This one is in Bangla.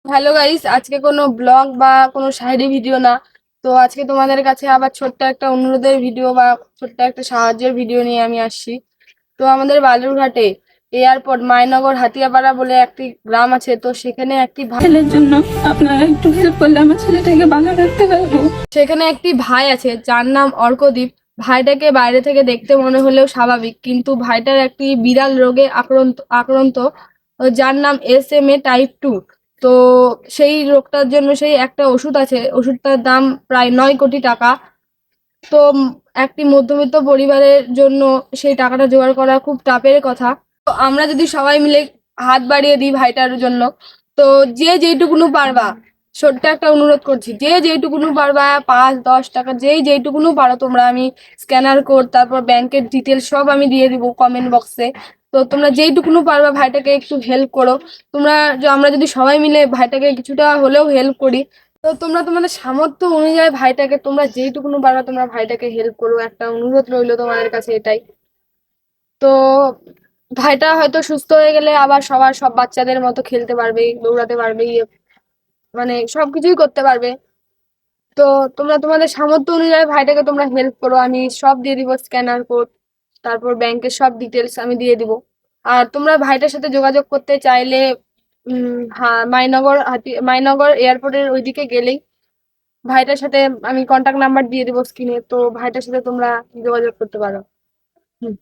হ্যালো গাইস, আজকে কোনো ব্লগ বা কোনো শায়রি ভিডিও না। তো আজকে তোমাদের কাছে আবার ছোট্ট একটা অনুরোধের ভিডিও বা ছোট্ট একটা সাহায্যের ভিডিও নিয়ে আমি আসছি। তো আমাদের বালুরঘাটে এয়ারপোর্ট মায়নগর হাতিয়াপাড়া বলে একটি গ্রাম আছে। তো সেখানে একটি ছেলের জন্য আপনারা একটু হেল্প করলে আমার ছেলেটাকে ভালো রাখতে পারবো। সেখানে একটি ভাই আছে যার নাম অর্কদীপ। ভাইটাকে বাইরে থেকে দেখতে মনে হলেও স্বাভাবিক, কিন্তু ভাইটার একটি বিরাল রোগে আক্রান্ত যার নাম SMA টাইপ 2। তো সেই রোগটার জন্য সেই একটা ওষুধ আছে, ওষুধটার দাম প্রায় 9 কোটি টাকা। তো একটি মধ্যবিত্ত পরিবারের জন্য সেই টাকাটা জোগাড় করা খুব চাপের কথা। তো আমরা যদি সবাই মিলে হাত বাড়িয়ে দিই ভাইটার জন্য, তো যে যেইটুকুনো পারবা, ছোট্ট একটা অনুরোধ করছি, যে যেইটুকুনো পারবা, 5-10 টাকা যেই যেইটুকুনো পারো তোমরা, আমি স্ক্যানার কোড তারপর ব্যাংকের ডিটেলস সব আমি দিয়ে দিব কমেন্ট বক্সে। তো তোমরা যেইটুকুনো পারবা ভাইটাকে একটু হেল্প করো। তোমরা আমরা যদি সবাই মিলে ভাইটাকে কিছুটা হলেও হেল্প করি, তো তোমরা তোমাদের সামর্থ্য অনুযায়ী ভাইটাকে তোমরা যেইটুকুনো পারবা তোমরা ভাইটাকে হেল্প করো, একটা অনুরোধ রইলো তোমাদের কাছে এটাই। তো ভাইটা হয়তো সুস্থ হয়ে গেলে আবার সব বাচ্চাদের মতো খেলতে পারবে, দৌড়াতে পারবে, মানে সবকিছুই করতে পারবে। তো তোমরা তোমাদের সামর্থ্য অনুযায়ী ভাইটাকে তোমরা হেল্প করো, আমি সব দিয়ে দিব, স্ক্যানার কোড তারপর ব্যাংকের সব ডিটেলস আমি দিয়ে দিব। আর তোমরা ভাইটার সাথে যোগাযোগ করতে চাইলে হ্যাঁ, মাইনগর এয়ারপোর্টের ওইদিকে গেলেই ভাইটার সাথে আমি কন্টাক্ট নাম্বার দিয়ে দিব স্ক্রিনে, তো ভাইটার সাথে তোমরা যোগাযোগ করতে পারো। হুম।